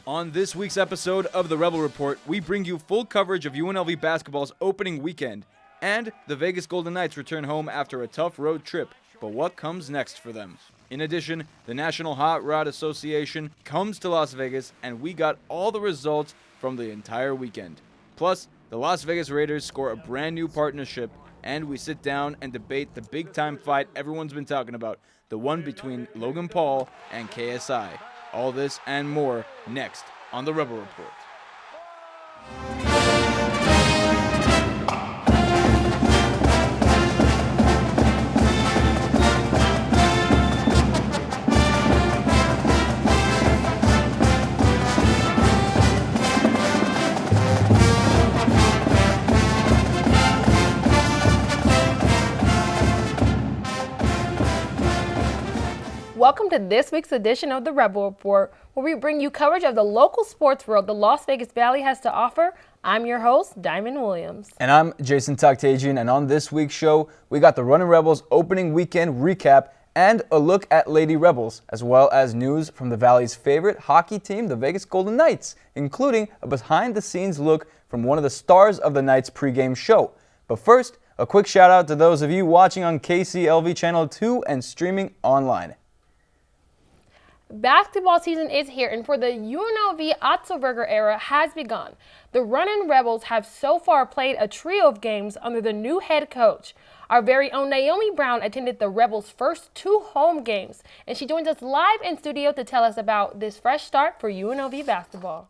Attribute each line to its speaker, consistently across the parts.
Speaker 1: On this week's episode of the Rebel Report, we bring you full coverage of UNLV basketball's opening weekend, and the Vegas Golden Knights return home after a tough road trip. But what comes next for them? In addition, the National Hot Rod Association comes to Las Vegas, and we got all the results from the entire weekend. Plus, the Las Vegas Raiders score a brand new partnership, and we sit down and debate the big-time fight everyone's been talking about, the one between Logan Paul and KSI. All this and more next on the Rebel Report.
Speaker 2: Welcome to this week's edition of the Rebel Report, where we bring you coverage of the local sports world the Las Vegas Valley has to offer. I'm your host, Diamond Williams.
Speaker 1: And I'm Jason Toktagian, and on this week's show, we got the Runnin Rebels opening weekend recap and a look at Lady Rebels, as well as news from the Valley's favorite hockey team, the Vegas Golden Knights, including a behind-the-scenes look from one of the stars of the Knights pregame show. But first, a quick shout-out to those of you watching on KCLV Channel 2 and streaming online.
Speaker 2: Basketball season is here, and for the UNLV Otzelberger era has begun. The Runnin Rebels have so far played a trio of games under the new head coach. Our very own Naomi Brown attended the Rebels' first 2 home games, and she joins us live in studio to tell us about this fresh start for UNLV basketball.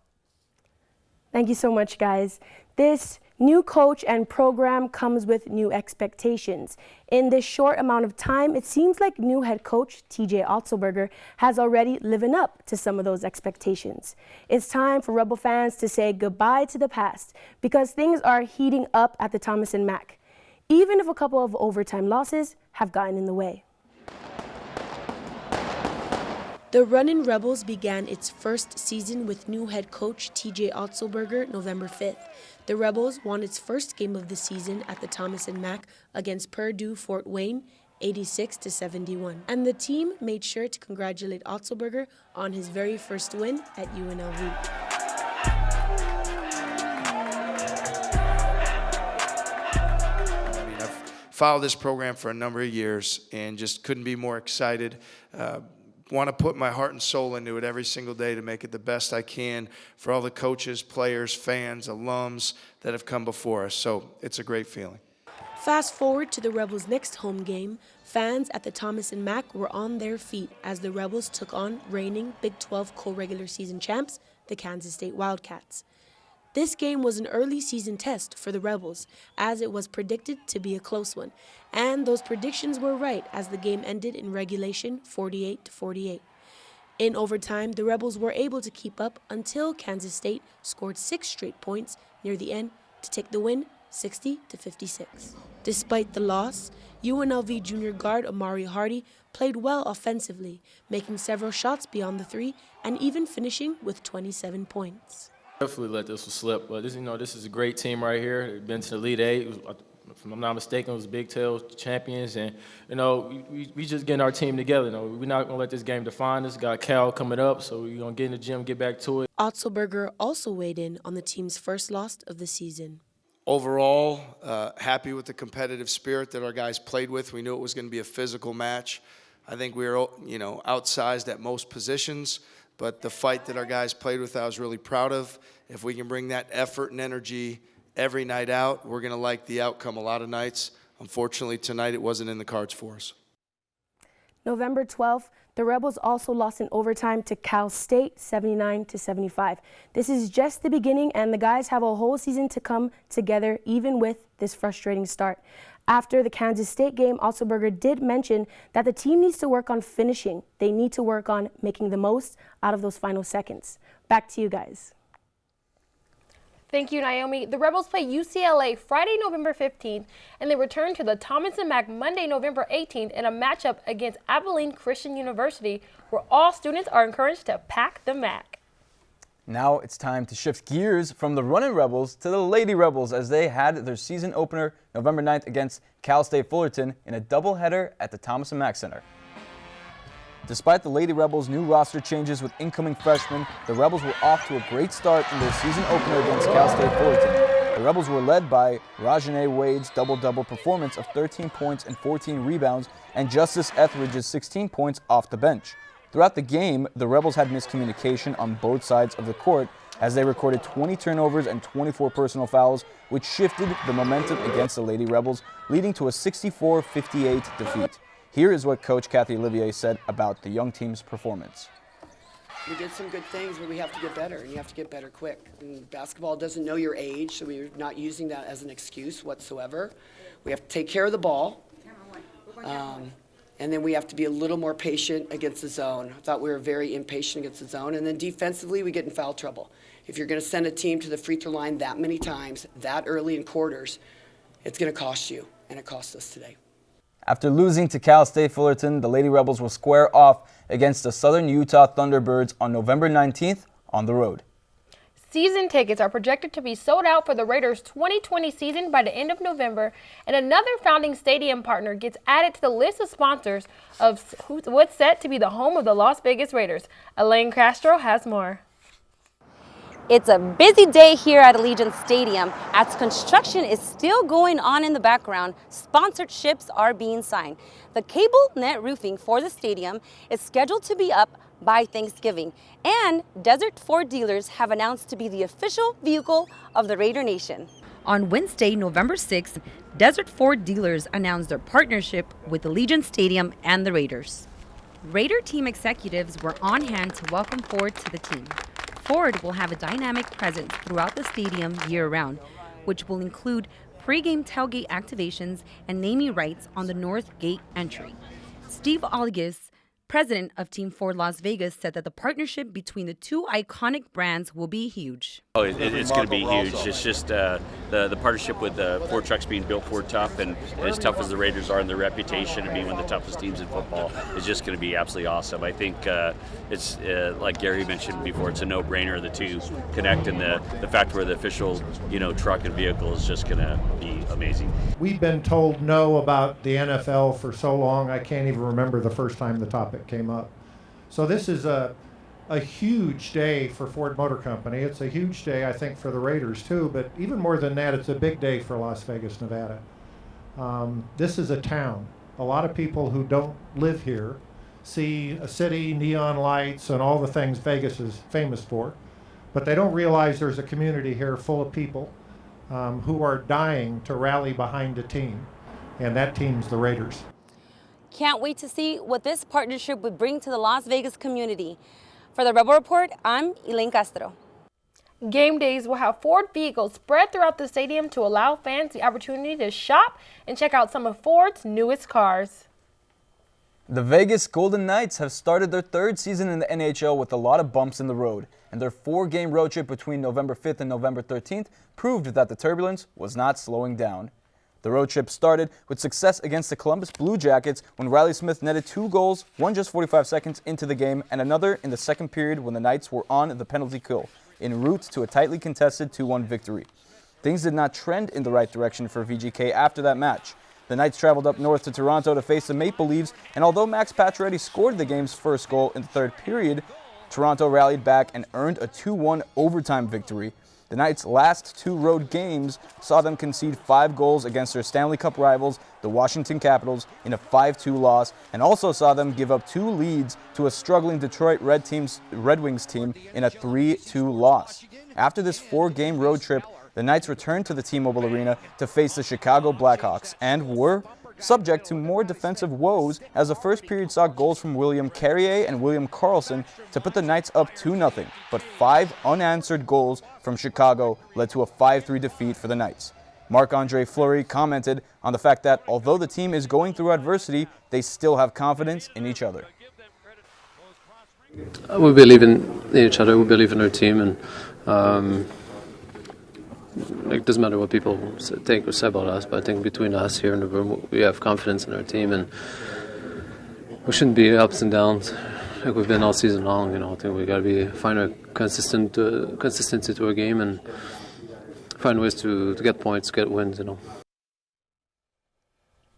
Speaker 3: Thank you so much, guys. This new coach and program comes with new expectations. In this short amount of time, it seems like new head coach TJ Otzelberger has already living up to some of those expectations. It's time for Rebel fans to say goodbye to the past because things are heating up at the Thomas and Mack, even if a couple of overtime losses have gotten in the way. The Runnin Rebels began its first season with new head coach TJ Otzelberger November 5th. The Rebels won its first game of the season at the Thomas and Mack against Purdue Fort Wayne, 86-71. And the team made sure to congratulate Otzelberger on his very first win at UNLV.
Speaker 4: I've followed this program for a number of years and just couldn't be more excited. Want to put my heart and soul into it every single day to make it the best I can for all the coaches, players, fans, alums that have come before us. So it's a great feeling.
Speaker 3: Fast forward to the Rebels' next home game. Fans at the Thomas and Mack were on their feet as the Rebels took on reigning Big 12 co-regular season champs, the Kansas State Wildcats. This game was an early season test for the Rebels, as it was predicted to be a close one. And those predictions were right as the game ended in regulation 48-48. In overtime, the Rebels were able to keep up until Kansas State scored 6 straight points near the end to take the win 60-56. Despite the loss, UNLV junior guard Amari Hardy played well offensively, making several shots beyond the 3 and even finishing with 27 points.
Speaker 5: Definitely let this one slip, but this is a great team right here. They've been to the Elite Eight. If I'm not mistaken, it was Big 12 champions, and we just getting our team together. We're not gonna let this game define us. Got Cal coming up, so we're gonna get in the gym, get back to it.
Speaker 3: Otzelberger also weighed in on the team's first loss of the season.
Speaker 4: Overall, happy with the competitive spirit that our guys played with. We knew it was going to be a physical match. I think we were, outsized at most positions. But the fight that our guys played with, I was really proud of. If we can bring that effort and energy every night out, we're going to like the outcome a lot of nights. Unfortunately, tonight it wasn't in the cards for us.
Speaker 3: November 12th, the Rebels also lost in overtime to Cal State, 79-75. This is just the beginning, and the guys have a whole season to come together, even with this frustrating start. After the Kansas State game, Otzelberger did mention that the team needs to work on finishing. They need to work on making the most out of those final seconds. Back to you guys.
Speaker 2: Thank you, Naomi. The Rebels play UCLA Friday, November 15th, and they return to the Thomas and Mack Monday, November 18th in a matchup against Abilene Christian University, where all students are encouraged to pack the Mac.
Speaker 1: Now it's time to shift gears from the Runnin Rebels to the Lady Rebels as they had their season opener November 9th against Cal State Fullerton in a doubleheader at the Thomas & Mack Center. Despite the Lady Rebels' new roster changes with incoming freshmen, the Rebels were off to a great start in their season opener against Cal State Fullerton. The Rebels were led by Rajane Wade's double-double performance of 13 points and 14 rebounds, and Justice Etheridge's 16 points off the bench. Throughout the game, the Rebels had miscommunication on both sides of the court as they recorded 20 turnovers and 24 personal fouls, which shifted the momentum against the Lady Rebels, leading to a 64-58 defeat. Here is what Coach Kathy Olivier said about the young team's performance.
Speaker 6: We did some good things, but we have to get better, and you have to get better quick. And basketball doesn't know your age, so we're not using that as an excuse whatsoever. We have to take care of the ball, and then we have to be a little more patient against the zone. I thought we were very impatient against the zone, and then defensively we get in foul trouble. If you're going to send a team to the free throw line that many times, that early in quarters, it's going to cost you, and it cost us today.
Speaker 1: After losing to Cal State Fullerton, the Lady Rebels will square off against the Southern Utah Thunderbirds on November 19th on the road.
Speaker 2: Season tickets are projected to be sold out for the Raiders' 2020 season by the end of November, and another founding stadium partner gets added to the list of sponsors of what's set to be the home of the Las Vegas Raiders. Elaine Castro has more.
Speaker 7: It's a busy day here at Allegiant Stadium as construction is still going on in the background. Sponsorships are being signed. The cable net roofing for the stadium is scheduled to be up by Thanksgiving, and Desert Ford dealers have announced to be the official vehicle of the Raider Nation. On Wednesday, November 6th, Desert Ford dealers announced their partnership with Allegiant Stadium and the Raiders. Raider team executives were on hand to welcome Ford to the team. Ford will have a dynamic presence throughout the stadium year-round, which will include pre-game tailgate activations and naming rights on the North Gate entry. Steve Olgis, president of Team Ford Las Vegas, said that the partnership between the two iconic brands will be huge.
Speaker 8: Oh, it's going to be huge. It's just the partnership with the Ford trucks being built Ford tough, and as tough as the Raiders are in their reputation of being one of the toughest teams in football, is just going to be absolutely awesome. I think it's like Gary mentioned before, it's a no-brainer. The two connect, and the fact we're the official truck and vehicle is just going to be amazing.
Speaker 9: We've been told no about the NFL for so long, I can't even remember the first time the topic came up. So this is a huge day for Ford Motor Company. It's a huge day, I think, for the Raiders too, but even more than that, it's a big day for Las Vegas, Nevada. This is a town. A lot of people who don't live here see a city, neon lights, and all the things Vegas is famous for, but they don't realize there's a community here full of people who are dying to rally behind a team, and that team's the Raiders.
Speaker 7: Can't wait to see what this partnership would bring to the Las Vegas community. For the Rebel Report, I'm Elaine Castro.
Speaker 2: Game days will have Ford vehicles spread throughout the stadium to allow fans the opportunity to shop and check out some of Ford's newest cars.
Speaker 1: The Vegas Golden Knights have started their third season in the NHL with a lot of bumps in the road, and their 4-game road trip between November 5th and November 13th proved that the turbulence was not slowing down. The road trip started with success against the Columbus Blue Jackets when Riley Smith netted 2 goals, one just 45 seconds into the game, and another in the second period when the Knights were on the penalty kill, en route to a tightly contested 2-1 victory. Things did not trend in the right direction for VGK after that match. The Knights traveled up north to Toronto to face the Maple Leafs, and although Max Pacioretty scored the game's first goal in the third period, Toronto rallied back and earned a 2-1 overtime victory. The Knights' last 2 road games saw them concede 5 goals against their Stanley Cup rivals, the Washington Capitals, in a 5-2 loss, and also saw them give up 2 leads to a struggling Detroit Red Wings team in a 3-2 loss. After this 4-game road trip, the Knights returned to the T-Mobile Arena to face the Chicago Blackhawks and were subject to more defensive woes as the first period saw goals from William Carrier and William Karlsson to put the Knights up 2-0, but 5 unanswered goals from Chicago led to a 5-3 defeat for the Knights. Marc-Andre Fleury commented on the fact that although the team is going through adversity, they still have confidence in each other.
Speaker 10: We believe in each other, we believe in our team, and it doesn't matter what people think or say about us, but I think between us here in the room, we have confidence in our team, and we shouldn't be ups and downs like we've been all season long. I think we got to find a consistency to our game and find ways to get points, get wins.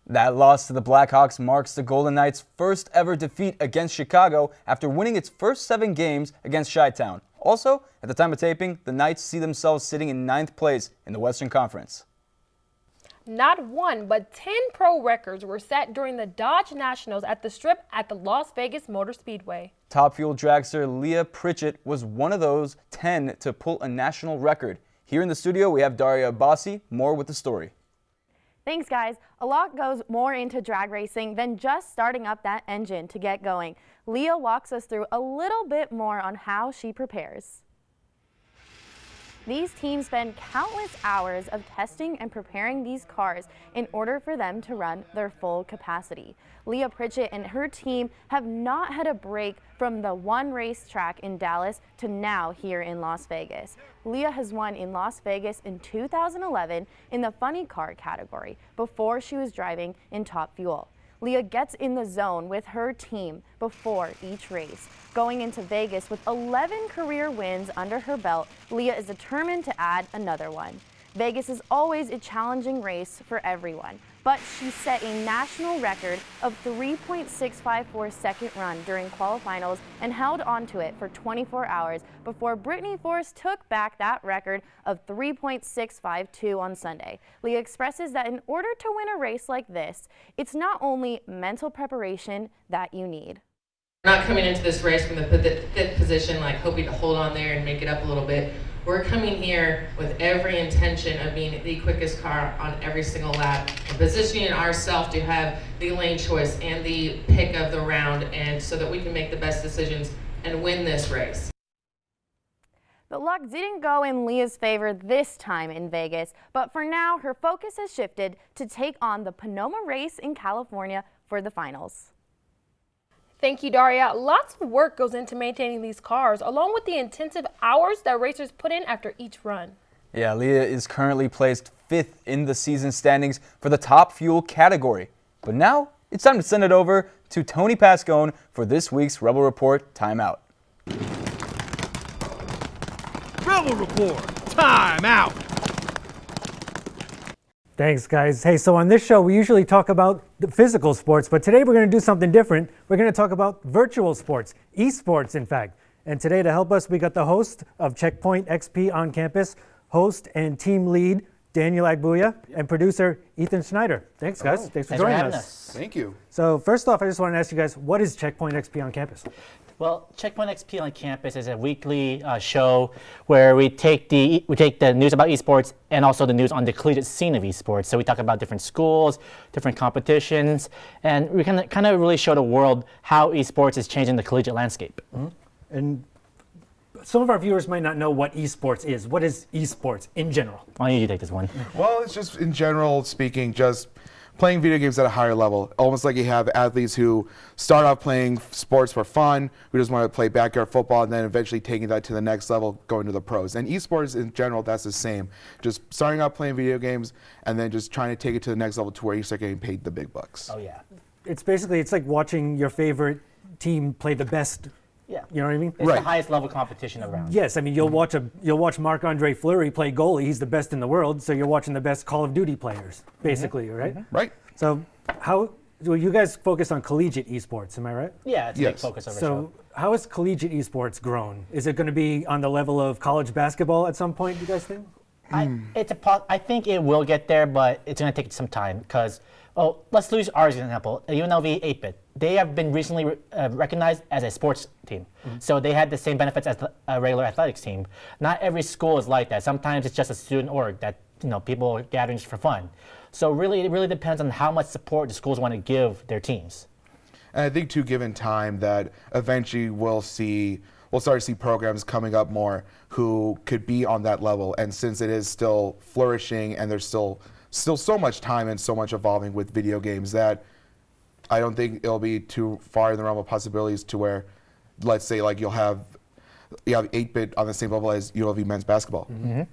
Speaker 1: That loss to the Blackhawks marks the Golden Knights' first ever defeat against Chicago after winning its first 7 games against Chi-Town. Also, at the time of taping, the Knights see themselves sitting in 9th place in the Western Conference.
Speaker 2: Not 1, but 10 pro records were set during the Dodge Nationals at the Strip at the Las Vegas Motor Speedway.
Speaker 1: Top Fuel dragster Leah Pritchett was one of those 10 to pull a national record. Here in the studio, we have Daria Abbasi. More with the story.
Speaker 11: Thanks, guys. A lot goes more into drag racing than just starting up that engine to get going. Leah walks us through a little bit more on how she prepares. These teams spend countless hours of testing and preparing these cars in order for them to run their full capacity. Leah Pritchett and her team have not had a break from the one racetrack in Dallas to now here in Las Vegas. Leah has won in Las Vegas in 2011 in the funny car category before she was driving in Top Fuel. Leah gets in the zone with her team before each race. Going into Vegas with 11 career wins under her belt, Leah is determined to add another one. Vegas is always a challenging race for everyone, but she set a national record of 3.654 second run during qualifinals and held onto it for 24 hours before Brittany Force took back that record of 3.652 on Sunday. Leah expresses that in order to win a race like this, it's not only mental preparation that you need.
Speaker 12: We're not coming into this race from the fifth position, like hoping to hold on there and make it up a little bit. We're coming here with every intention of being the quickest car on every single lap and positioning ourselves to have the lane choice and the pick of the round, and so that we can make the best decisions and win this race.
Speaker 11: The luck didn't go in Leah's favor this time in Vegas, but for now, her focus has shifted to take on the Sonoma race in California for the finals.
Speaker 2: Thank you, Daria. Lots of work goes into maintaining these cars, along with the intensive hours that racers put in after each run.
Speaker 1: Yeah, Leah is currently placed 5th in the season standings for the Top Fuel category. But now, it's time to send it over to Tony Pascone for this week's Rebel Report Timeout.
Speaker 13: Rebel Report Timeout.
Speaker 14: Thanks, guys. Hey, so on this show, we usually talk about the physical sports, but today we're going to do something different. We're going to talk about virtual sports, esports, in fact. And today, to help us, we got the host of Checkpoint XP on campus, host and team lead, Daniel Agbuya, and producer, Ethan Schneider. Thanks, guys. Thanks for joining us.
Speaker 15: Thank you.
Speaker 14: So first off, I just want to ask you guys, what is Checkpoint XP on campus?
Speaker 16: Well, Checkpoint XP on campus is a weekly show where we take the news about esports and also the news on the collegiate scene of esports. So we talk about different schools, different competitions, and we kind of really show the world how esports is changing the collegiate landscape.
Speaker 14: Mm-hmm. And some of our viewers might not know what esports is. What is esports in general?
Speaker 16: Why don't you take this one?
Speaker 15: Well, it's just, in general speaking, just playing video games at a higher level. Almost like you have athletes who start off playing sports for fun, who just want to play backyard football, and then eventually taking that to the next level, going to the pros. And esports in general, that's the same. Just starting out playing video games and then just trying to take it to the next level to where you start getting paid the big bucks.
Speaker 16: Oh, yeah.
Speaker 14: It's basically, it's like watching your favorite team play the best.
Speaker 16: Yeah.
Speaker 14: You know what I mean?
Speaker 16: It's the highest level competition around.
Speaker 14: Yes, I mean, you'll watch Marc-Andre Fleury play goalie. He's the best in the world, so you're watching the best Call of Duty players, basically, right?
Speaker 15: Mm-hmm. Right.
Speaker 14: So well, you guys focus on collegiate esports, am I right?
Speaker 16: Yeah, it's a big focus of our show.
Speaker 14: So how has collegiate esports grown? Is it going to be on the level of college basketball at some point, you guys think?
Speaker 16: I think it will get there, but it's going to take some time because, let's use ours as an example. UNLV 8-bit. They have been recently recognized as a sports team. Mm-hmm. So they had the same benefits as a regular athletics team. Not every school is like that. Sometimes it's just a student org that people are gathering for fun. So really, it really depends on how much support the schools want to give their teams.
Speaker 15: And I think too, given time, that eventually we'll start to see programs coming up more who could be on that level. And since it is still flourishing and there's still so much time and so much evolving with video games, that I don't think it'll be too far in the realm of possibilities to where, let's say, like you have 8-bit on the same level as UNLV men's basketball.
Speaker 14: Mm-hmm.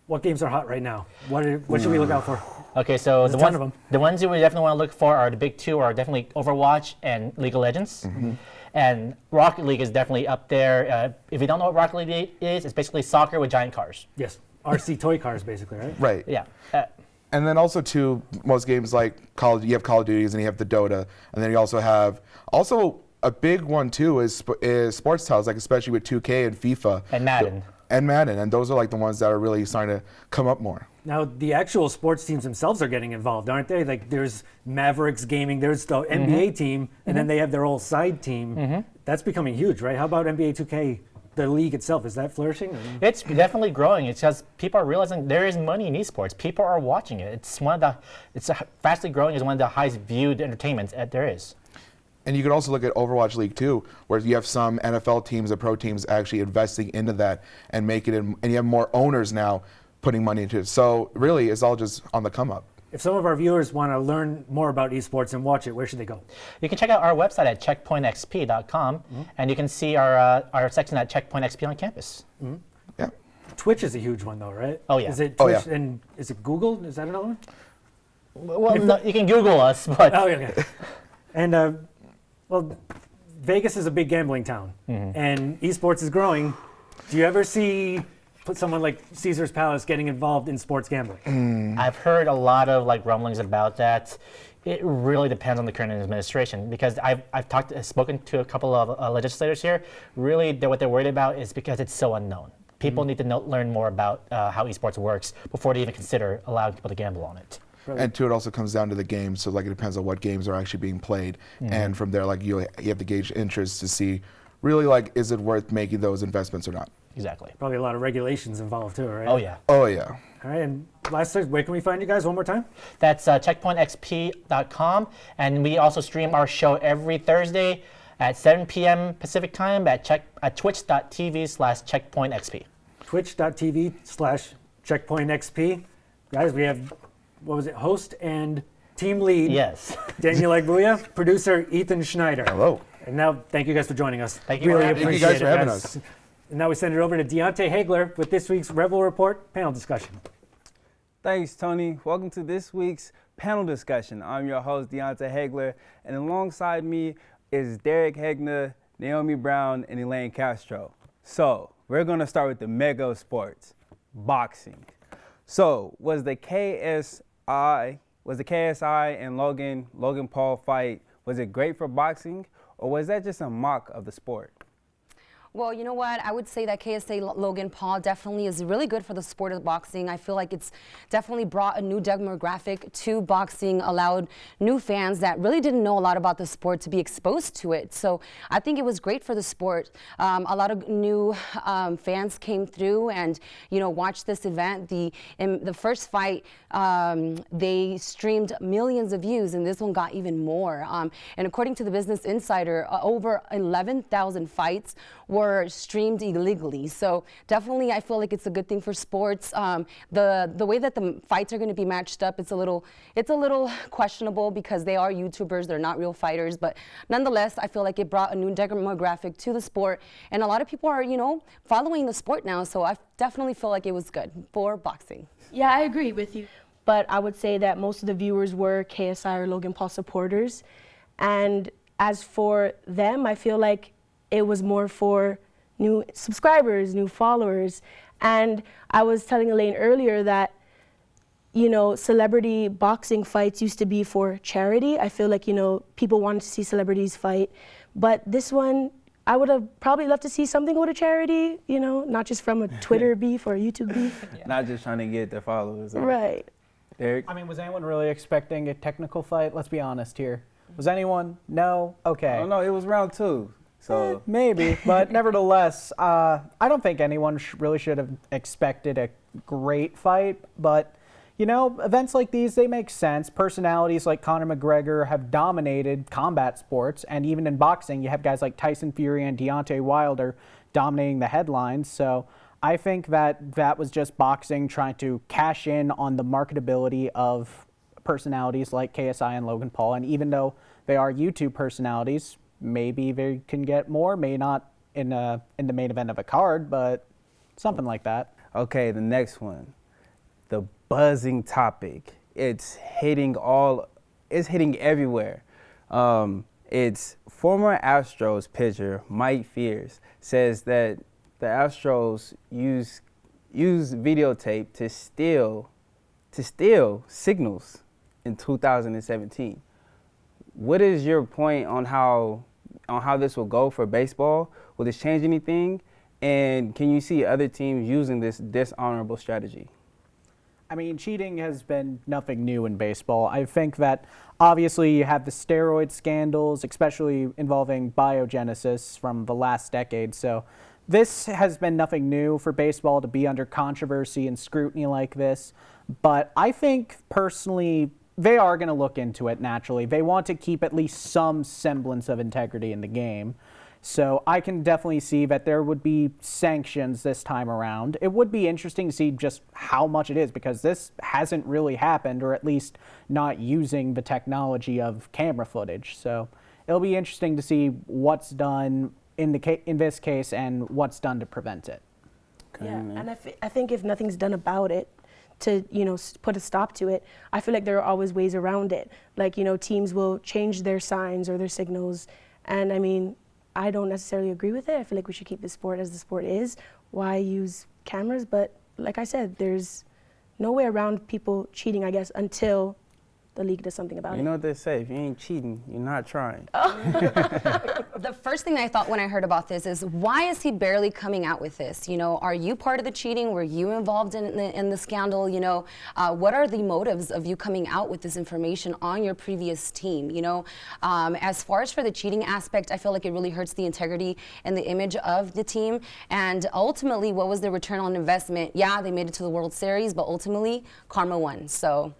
Speaker 14: What games are hot right now? What should we look out for?
Speaker 16: Okay, so
Speaker 14: the
Speaker 16: ones that we definitely want to look for are the big two are definitely Overwatch and League of Legends. Mm-hmm. And Rocket League is definitely up there. If you don't know what Rocket League is, it's basically soccer with giant cars.
Speaker 14: Yes, RC toy cars basically, right?
Speaker 15: Right.
Speaker 16: Yeah.
Speaker 15: And then also too, most games like you have Call of Duties and you have the Dota, and then you also have a big one too is sports titles, like especially with 2K and FIFA
Speaker 16: and Madden.
Speaker 15: And those are like the ones that are really starting to come up more.
Speaker 14: Now, the actual sports teams themselves are getting involved, aren't they? Like, there's Mavericks Gaming, there's the NBA team, and then they have their whole side team. That's becoming huge, right? How about NBA 2K, the league itself? Is that flourishing?
Speaker 16: It's definitely growing. It's just people are realizing there is money in esports. People are watching it. It's fastly growing. It's one of the highest viewed entertainments that there is.
Speaker 15: And you could also look at Overwatch League too, where you have some NFL teams or pro teams actually investing into that and make it, and you have more owners now putting money into it. So really, it's all just on the come up.
Speaker 14: If some of our viewers want to learn more about esports and watch it, where should they go?
Speaker 16: You can check out our website at checkpointxp.com, and you can see our section at Checkpoint XP on campus.
Speaker 15: Yeah.
Speaker 14: Twitch is a huge one, though, right?
Speaker 16: Oh yeah.
Speaker 14: Is it Twitch and is it Google? Is that another one?
Speaker 16: Well, no, you can Google us, but
Speaker 14: okay. And well, Vegas is a big gambling town, and esports is growing. Do you ever see someone like Caesar's Palace getting involved in sports gambling?
Speaker 16: I've heard a lot of rumblings about that. It really depends on the current administration, because I've spoken to a couple of legislators here. Really, what they're worried about is because it's so unknown. People need to learn more about how esports works before they even consider allowing people to gamble on it.
Speaker 15: And two, it also comes down to the games. So it depends on what games are actually being played, and from there, you have to gauge interest to see really is it worth making those investments or not.
Speaker 16: Exactly.
Speaker 14: Probably a lot of regulations involved too, right?
Speaker 16: Oh yeah.
Speaker 15: Oh yeah.
Speaker 14: All right, and lastly, where can we find you guys one more time?
Speaker 16: That's checkpointxp.com, and we also stream our show every Thursday at 7 p.m. Pacific time at twitch.tv/checkpointxp.
Speaker 14: Twitch.tv/checkpointxp. Guys, we have, host and team lead.
Speaker 16: Yes.
Speaker 14: Daniel Agbuya, producer Ethan Schneider.
Speaker 15: Hello.
Speaker 14: And now, thank you guys for joining us.
Speaker 16: Thank you.
Speaker 14: Really
Speaker 15: Thank you
Speaker 14: appreciate
Speaker 15: guys for having us.
Speaker 14: And now we send it over to Deontay Hagler with this week's Rebel Report panel discussion.
Speaker 17: Thanks, Tony. Welcome to this week's panel discussion. I'm your host, Deontay Hagler, and alongside me is Derek Hegner, Naomi Brown, and Elaine Castro. So, we're going to start with the mega of sports, boxing. So, was the KSI and Logan Paul fight, was it great for boxing, or was that just a mock of the sport?
Speaker 7: Well, you know what? I would say that KSA Logan Paul definitely is really good for the sport of boxing. I feel like it's definitely brought a new demographic to boxing, allowed new fans that really didn't know a lot about the sport to be exposed to it. So I think it was great for the sport. A lot of new fans came through and, watched this event. In the first fight, they streamed millions of views, and this one got even more. And according to the Business Insider, over 11,000 fights were streamed illegally. So definitely I feel like it's a good thing for sports. The way that the fights are going to be matched up, it's a little questionable because they are YouTubers, they're not real fighters, but nonetheless I feel like it brought a new demographic to the sport, and a lot of people are following the sport now, so I definitely feel like it was good for boxing.
Speaker 3: Yeah, I agree with you. But I would say that most of the viewers were KSI or Logan Paul supporters, and as for them, I feel like it was more for new subscribers, new followers. And I was telling Elaine earlier that, celebrity boxing fights used to be for charity. I feel like, people wanted to see celebrities fight. But this one, I would have probably loved to see something go to charity, not just from a Twitter beef or a YouTube beef.
Speaker 17: Not just trying to get the followers.
Speaker 3: Right.
Speaker 17: Derek?
Speaker 18: I mean, was anyone really expecting a technical fight? Let's be honest here. Was anyone? No? Okay.
Speaker 17: Oh, no, it was round 2. So
Speaker 18: maybe, but nevertheless, I don't think anyone really should have expected a great fight. But, events like these, they make sense. Personalities like Conor McGregor have dominated combat sports. And even in boxing, you have guys like Tyson Fury and Deontay Wilder dominating the headlines. So I think that was just boxing trying to cash in on the marketability of personalities like KSI and Logan Paul. And even though they are YouTube personalities, maybe they can get more, may not in the main event of a card, but something like that.
Speaker 17: Okay, the next one, the buzzing topic. It's hitting everywhere. It's former Astros pitcher Mike Fears says that the Astros use videotape to to steal signals in 2017. What is your point on how this will go for baseball? Will this change anything? And can you see other teams using this dishonorable strategy?
Speaker 18: I mean, cheating has been nothing new in baseball. I think that obviously you have the steroid scandals, especially involving biogenesis from the last decade. So this has been nothing new for baseball to be under controversy and scrutiny like this. But I think personally, they are going to look into it naturally. They want to keep at least some semblance of integrity in the game. So I can definitely see that there would be sanctions this time around. It would be interesting to see just how much it is, because this hasn't really happened, or at least not using the technology of camera footage. So it'll be interesting to see what's done in this case and what's done to prevent it.
Speaker 3: Yeah, and I think if nothing's done about it, to put a stop to it, I feel like there are always ways around it. Like, teams will change their signs or their signals, and I mean, I don't necessarily agree with it. I feel like we should keep the sport as the sport is. Why use cameras? But like I said, there's no way around people cheating, I guess, until the league does something about it.
Speaker 17: You know what they say, if you ain't cheating, you're not trying.
Speaker 7: The first thing I thought when I heard about this is, why is he barely coming out with this? Are you part of the cheating? Were you involved in the scandal? What are the motives of you coming out with this information on your previous team? As far as for the cheating aspect, I feel like it really hurts the integrity and the image of the team. And ultimately, what was the return on investment? Yeah, they made it to the World Series, but ultimately, karma won. So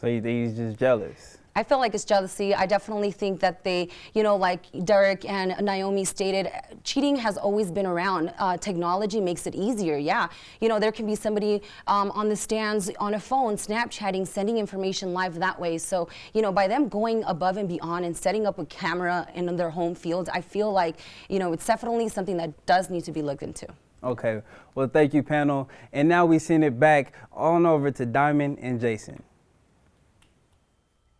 Speaker 17: you think he's just jealous?
Speaker 7: I feel like it's jealousy. I definitely think that they, like Derek and Naomi stated, cheating has always been around. Technology makes it easier, yeah. There can be somebody on the stands on a phone, Snapchatting, sending information live that way. So, by them going above and beyond and setting up a camera in their home field, I feel like, it's definitely something that does need to be looked into.
Speaker 17: Okay, well, thank you, panel. And now we send it back on over to Diamond and Jason.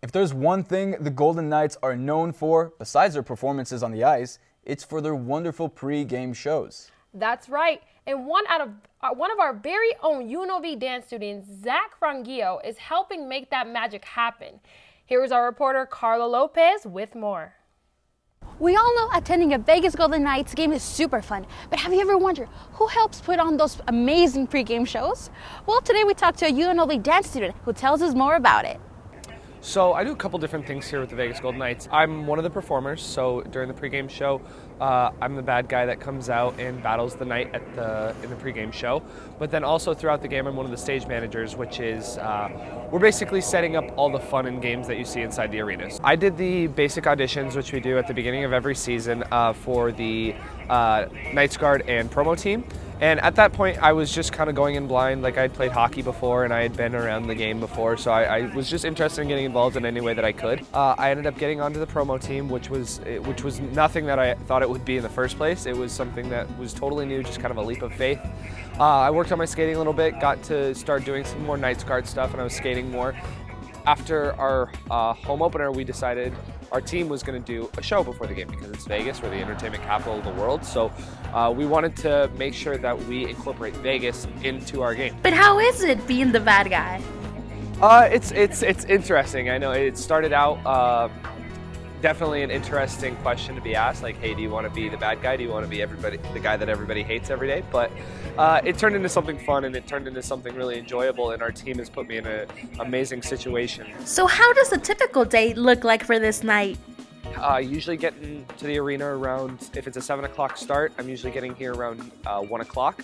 Speaker 19: If there's one thing the Golden Knights are known for, besides their performances on the ice, it's for their wonderful pre-game shows.
Speaker 2: That's right. And one of our very own UNLV dance students, Zach Frangio, is helping make that magic happen. Here's our reporter, Carla Lopez, with more.
Speaker 20: We all know attending a Vegas Golden Knights game is super fun, but have you ever wondered who helps put on those amazing pre-game shows? Well, today we talked to a UNLV dance student who tells us more about it.
Speaker 21: So I do a couple different things here with the Vegas Golden Knights. I'm one of the performers, so during the pregame show, I'm the bad guy that comes out and battles the night in the pregame show. But then also throughout the game, I'm one of the stage managers, which is we're basically setting up all the fun and games that you see inside the arenas. I did the basic auditions, which we do at the beginning of every season for the Knights Guard and promo team. And at that point, I was just kind of going in blind. Like, I'd played hockey before and I had been around the game before, so I was just interested in getting involved in any way that I could. I ended up getting onto the promo team, which was nothing that I thought it would be in the first place. It was something that was totally new, just kind of a leap of faith. I worked on my skating a little bit, got to start doing some more Knights Guard stuff, and I was skating more. After our home opener, we decided our team was going to do a show before the game because it's Vegas, we're the entertainment capital of the world. So we wanted to make sure that we incorporate Vegas into our game.
Speaker 20: But how is it being the bad guy?
Speaker 21: It's interesting. I know it started out definitely an interesting question to be asked. Like, hey, do you want to be the bad guy? Do you want to be the guy that everybody hates every day? But it turned into something fun and it turned into something really enjoyable. And our team has put me in an amazing situation.
Speaker 20: So how does a typical day look like for this night?
Speaker 21: Usually getting to the arena around, if it's a 7 o'clock start, I'm usually getting here around 1 o'clock.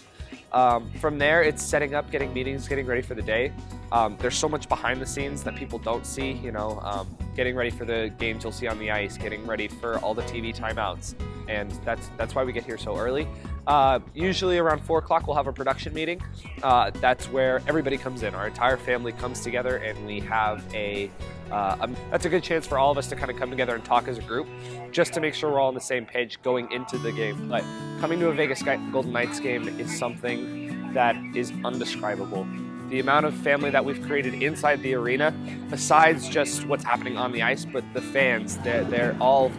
Speaker 21: From there, it's setting up, getting meetings, getting ready for the day. There's so much behind the scenes that people don't see, getting ready for the games you'll see on the ice, getting ready for all the TV timeouts. And that's why we get here so early. Usually around 4 o'clock, we'll have a production meeting. That's where everybody comes in. Our entire family comes together and we have that's a good chance for all of us to kind of come together and talk as a group, just to make sure we're all on the same page going into the game. But coming to a Vegas Golden Knights game is something that is undescribable. The amount of family that we've created inside the arena, besides just what's happening on the ice, but the fans, they're all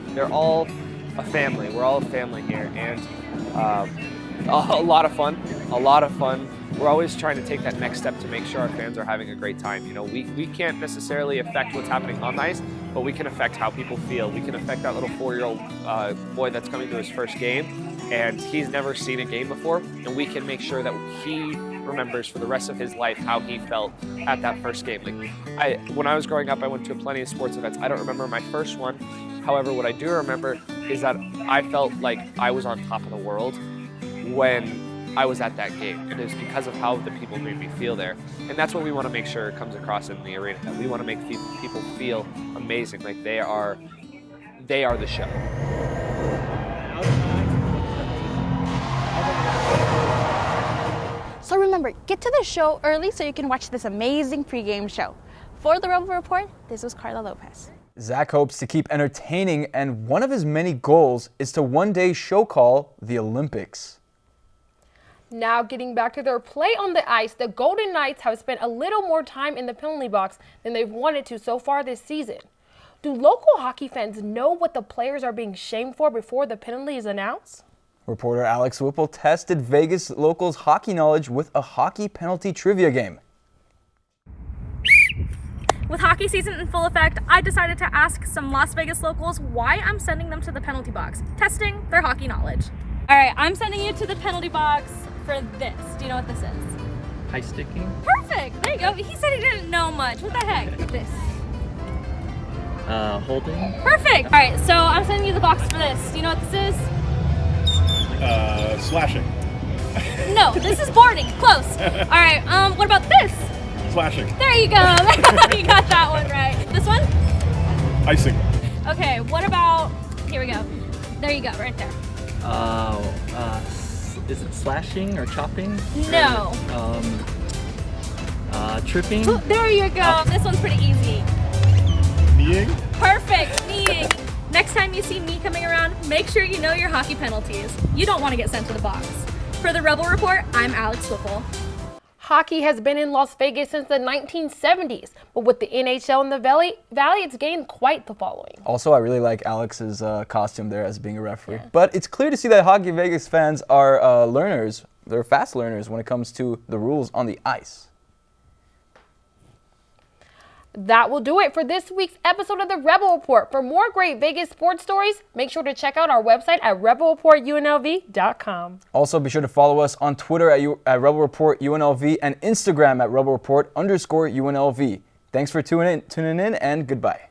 Speaker 21: a family. We're all a family here, and a lot of fun. we're always trying to take that next step to make sure our fans are having a great time. You know, we can't necessarily affect what's happening on the ice, but we can affect how people feel. We can affect that little 4-year-old boy that's coming to his first game, and he's never seen a game before, and we can make sure that he remembers for the rest of his life how he felt at that first game. Like, when I was growing up, I went to plenty of sports events. I don't remember my first one. However, what I do remember is that I felt like I was on top of the world when I was at that game. And it was because of how the people made me feel there. And that's what we want to make sure comes across in the arena. That we want to make people feel amazing, like they are the show.
Speaker 20: So remember, get to the show early so you can watch this amazing pregame show. For the Rebel Report, this was Carla Lopez.
Speaker 19: Zach hopes to keep entertaining, and one of his many goals is to one day show call the Olympics.
Speaker 2: Now getting back to their play on the ice, the Golden Knights have spent a little more time in the penalty box than they've wanted to so far this season. Do local hockey fans know what the players are being shamed for before the penalty is announced?
Speaker 19: Reporter Alex Whipple tested Vegas locals' hockey knowledge with a hockey penalty trivia game.
Speaker 5: With hockey season in full effect, I decided to ask some Las Vegas locals why I'm sending them to the penalty box, testing their hockey knowledge. All right, I'm sending you to the penalty box for this. Do you know what this is?
Speaker 22: High sticking.
Speaker 5: Perfect, there you go. He said he didn't know much. What the heck? This.
Speaker 22: Holding.
Speaker 5: Perfect. All right, so I'm sending you the box for this. Do you know what this is?
Speaker 23: Slashing.
Speaker 5: No, this is boarding. Close. All right, what about this?
Speaker 23: Slashing.
Speaker 5: There you go. You got that one right. This one?
Speaker 23: Icing.
Speaker 5: Okay, what about, here we go. There you go, right there.
Speaker 22: Is it slashing or chopping?
Speaker 5: No.
Speaker 22: Or, tripping?
Speaker 5: There you go. This one's pretty easy.
Speaker 23: Kneeing?
Speaker 5: Perfect, kneeing. Next time you see me coming around, make sure you know your hockey penalties. You don't want to get sent to the box. For the Rebel Report, I'm Alex Whipple.
Speaker 2: Hockey has been in Las Vegas since the 1970s, but with the NHL in the Valley, it's gained quite the following.
Speaker 19: Also, I really like Alex's costume there as being a referee. Yeah. But it's clear to see that Hockey Vegas fans are learners. They're fast learners when it comes to the rules on the ice.
Speaker 2: That will do it for this week's episode of the Rebel Report. For more great Vegas sports stories, make sure to check out our website at rebelreportunlv.com.
Speaker 19: Also, be sure to follow us on Twitter at Rebel Report UNLV and Instagram at Rebel Report _UNLV. Thanks for tuning in, and goodbye.